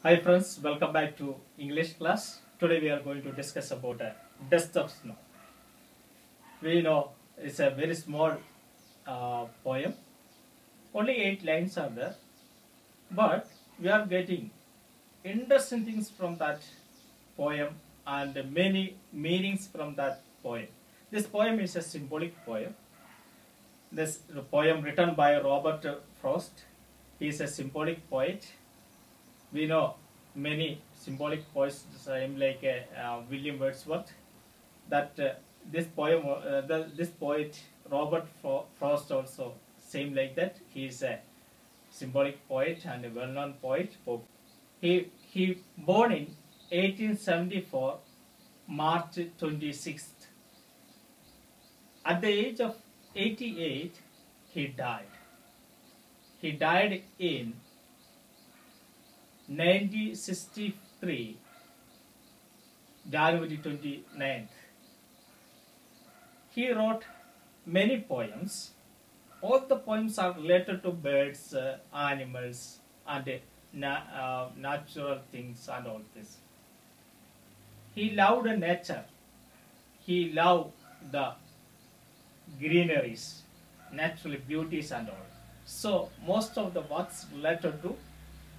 Hi friends, welcome back to English class. Today we are going to discuss about a dust of snow. We know it's a very small poem. Only 8 lines are there, but we are getting interesting things from that poem and many meanings from that poem. This poem is a symbolic poem. This poem written by Robert Frost. He is a symbolic poet. We know many symbolic poets, same like William Wordsworth. That this poem, this poet Robert Frost also same like that. He is a symbolic poet and a well-known poet. He born in 1874, March 26th. At the age of 88, he died. He died in 1963, January 29th. He wrote many poems. All the poems are related to birds, animals, and natural things and all this. He loved nature. He loved the greeneries, natural beauties and all. So most of the works related to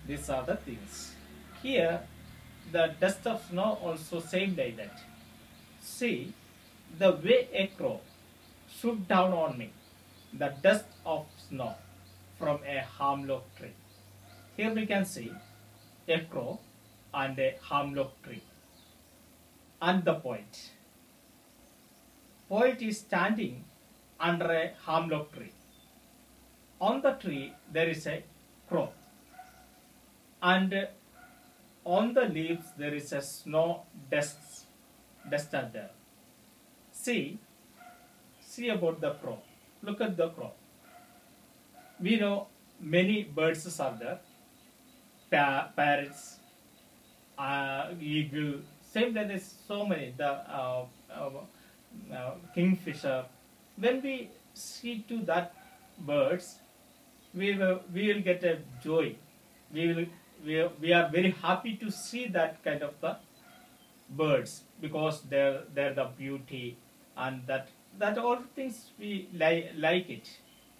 these are the things. Here, the dust of snow also same like that. See, the way a crow shook down on me, the dust of snow from a hemlock tree. Here we can see a crow and a hemlock tree. And the poet. Poet is standing under a hemlock tree. On the tree there is a crow. And on the leaves there is a snow dust are there. See about the crow. Look at the crow. We know many birds are there. Parrots, eagle, same like there's so many. The kingfisher. When we see to that birds, we will get a joy. We are very happy to see that kind of the birds because they're the beauty and that all things we like it.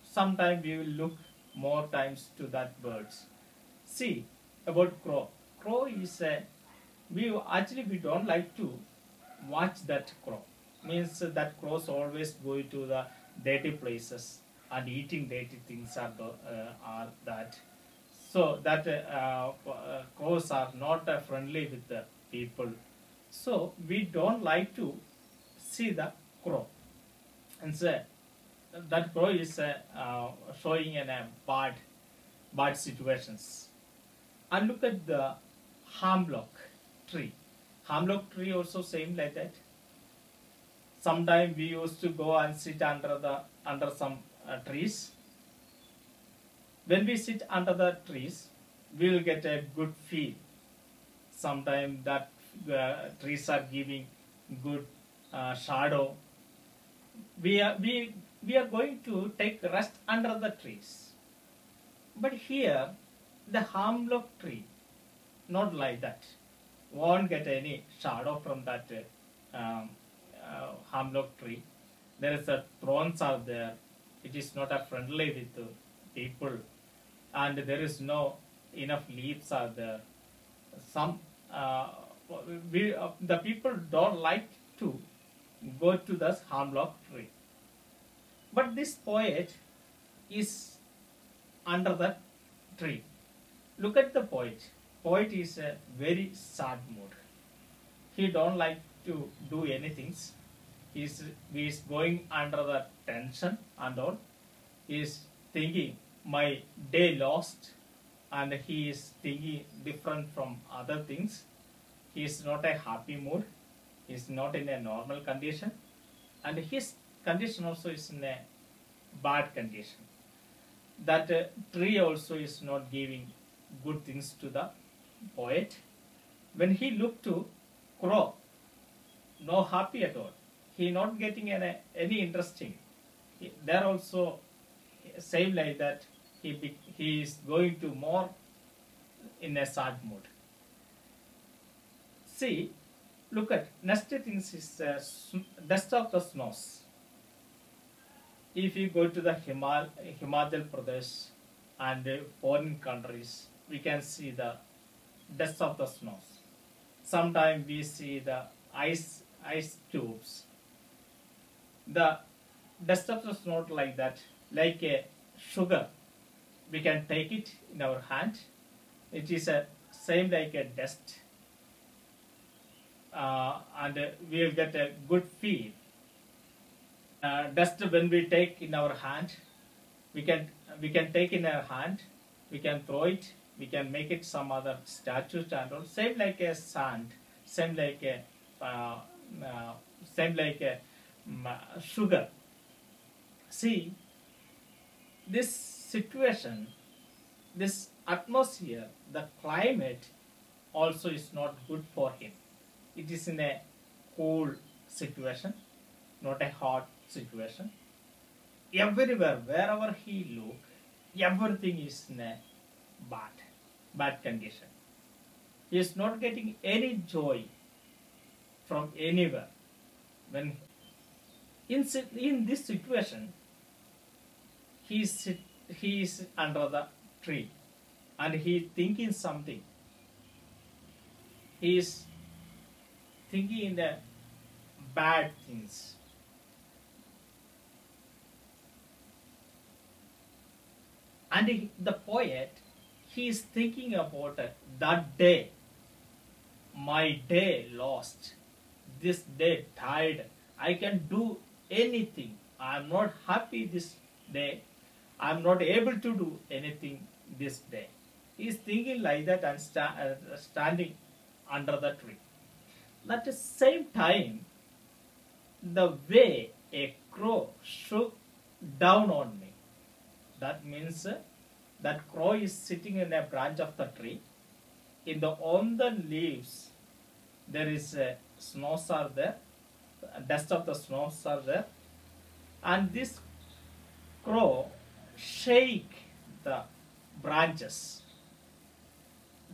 Sometimes we will look more times to that birds. See about crow. Crow is a we don't like to watch that crow. Means that crows always go to the dirty places and eating dirty things are that. So that crows are not friendly with the people. So we don't like to see the crow. And so that crow is showing in a bad situations. And look at the hemlock tree. Hemlock tree also same like that. Sometimes we used to go and sit under some trees. When we sit under the trees, we will get a good feel. Sometimes that trees are giving good shadow. We are going to take rest under the trees. But here, the hemlock tree, not like that. Won't get any shadow from that hemlock tree. There is a thorns are there. It is not a friendly with people. And there is no enough leaves are there. Some the people don't like to go to the hemlock tree. But this poet is under the tree. Look at the poet. Poet is a very sad mood. He don't like to do anything. He is going under the tension and all. He is thinking my day lost, and he is thinking different from other things. He is not a happy mood. He is not in a normal condition, and his condition also is in a bad condition. That tree also is not giving good things to the poet. When he looked to crow, no happy at all. He not getting any interesting. There also same like that. He is going to more in a sad mood. See, look at next things is dust of the snows. If you go to the Himachal Pradesh and foreign countries, we can see the dust of the snows. Sometimes we see the ice cubes. The dust of the snow like that, like a sugar. We can take it in our hand. It is a same like a dust, and we will get a good feel. Dust when we take in our hand, we can take in our hand, we can throw it, we can make it some other statues and all. Same like a sand, same like a same like a sugar. See, this situation, this atmosphere, the climate also is not good for him. It is in a cool situation, not a hot situation. Everywhere, wherever he look, everything is in a bad condition. He is not getting any joy from anywhere. When in this situation, he is under the tree and he is thinking something. He is thinking in the bad things. And the poet, he is thinking about that day, my day lost, this day died, I can do anything, I am not happy this day, I am not able to do anything this day. He is thinking like that and standing under the tree. At the same time, the way a crow shook down on me, that means that crow is sitting in a branch of the tree. On the leaves, there is snows are there, dust of the snows are there, and this crow shake the branches.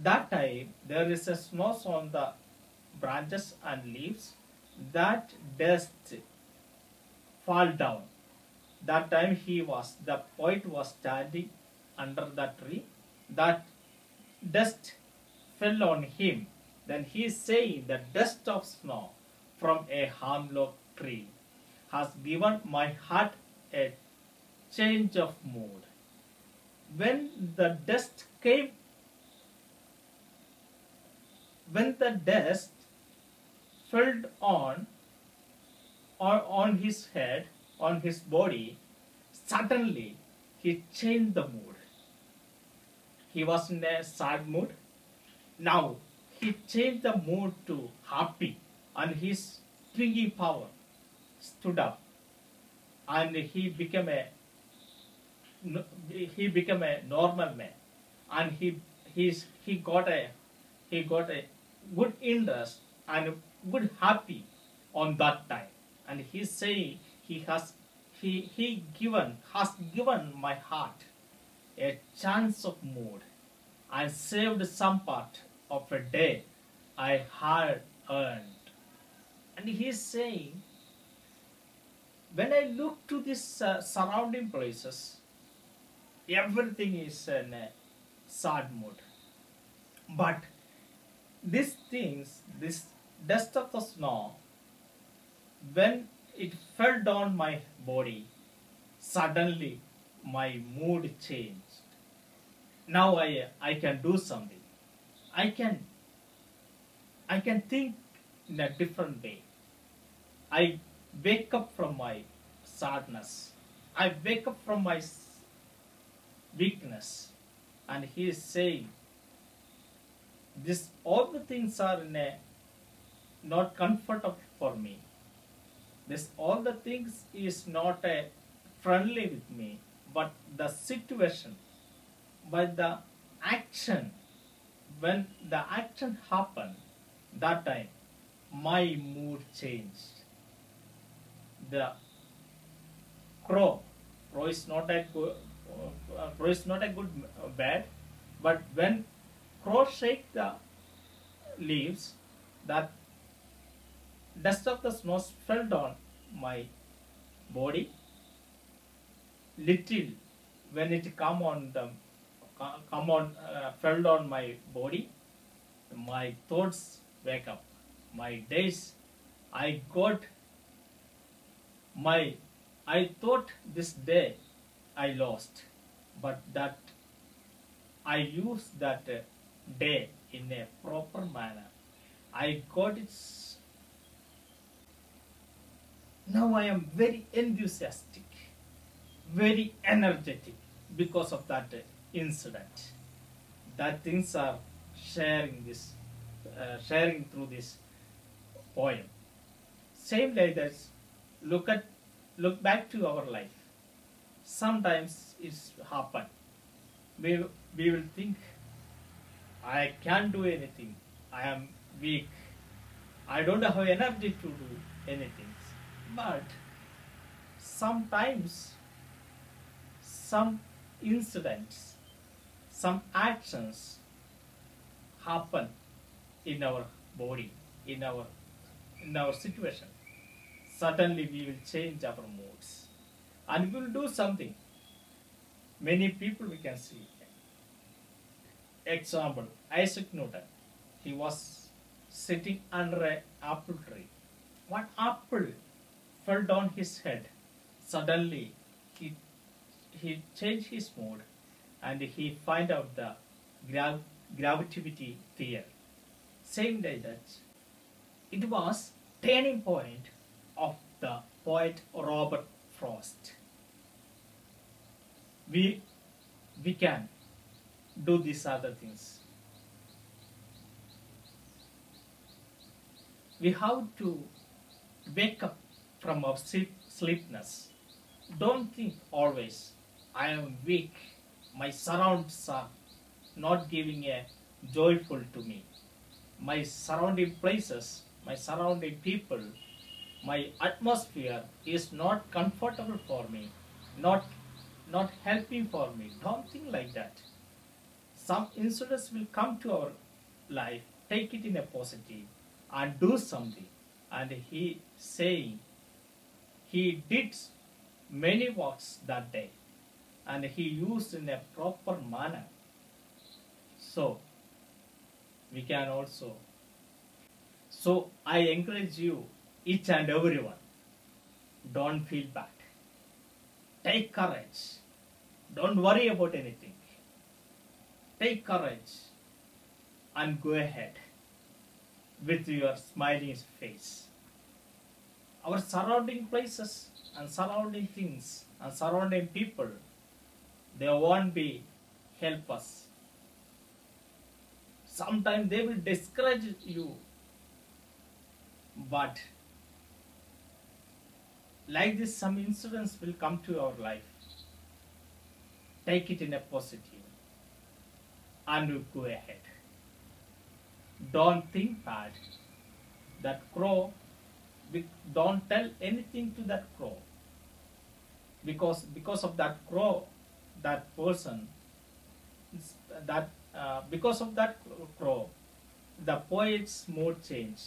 That time there is a snows on the branches and leaves. That dust fall down. That time the poet was standing under the tree. That dust fell on him. Then he is saying, the dust of snow from a hemlock tree has given my heart a change of mood. When the dust fell on his head, on his body, suddenly he changed the mood. He was in a sad mood. Now he changed the mood to happy, and his thinking power stood up, and he became a normal man, and he got a good interest and good happy on that time. And he say has given my heart a chance of mood and saved some part of a day I had earned. And he is saying, when I look to these surrounding places, everything is in a sad mood. But these things, this dust of the snow, when it fell down my body, suddenly my mood changed. Now I can do something. I can think in a different way. I wake up from my sadness. I wake up from my weakness. And he is saying, all the things are not comfortable for me. All the things is not friendly with me, but the situation, but the action, when the action happened, that time my mood changed. The crow is not a good, bad, but when crow shake the leaves, that dust of the snows fell down my body. Little when it fell on my body, my thoughts wake up. My days, I got my. I thought this day I lost, but that I used that day in a proper manner. I got it. Now I am very enthusiastic, very energetic because of that incident. That things are sharing through this poem. Same like that. Look back to our life. Sometimes it's happen. We we will think, I can't do anything. I am weak. I don't have energy to do anything. But sometimes some incidents, some actions happen in our body, in our situation. Suddenly we will change our moods and we will do something. Many people we can see. Example, Isaac Newton. He was sitting under an apple tree. One apple fell down his head. Suddenly he changed his mood and he find out the gravity theory. Same day that it was turning point of the poet Robert Frost. We can do these other things. We have to wake up from our sleepness. Don't think always, I am weak, my surroundings are not giving a joyful to me. My surrounding places, my surrounding people, my atmosphere is not comfortable for me, not helping for me. Don't think like that. Some incidents will come to our life, take it in a positive and do something. And he saying he did many works that day and he used in a proper manner. So we can also. So I encourage you, each and everyone, don't feel bad. Take courage. Don't worry about anything. Take courage and go ahead with your smiling face. Our surrounding places and surrounding things and surrounding people, they won't be help us. Sometimes they will discourage you, but like this, some incidents will come to our life. Take it in a positive and go ahead. Don't think bad. That crow, don't tell anything to that crow. Because of that crow, that person, because of that crow, the poet's mood change.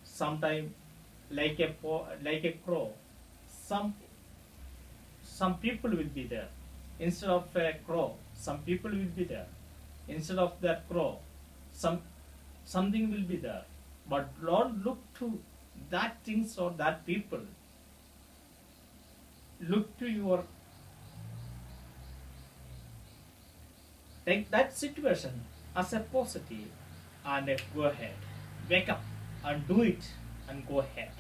Sometimes, like a crow, some people will be there. Instead of a crow, some people will be there. Instead of that crow, something will be there. But don't look to that things or that people. Look to your, take that situation as a positive and go ahead. Wake up and do it and go ahead.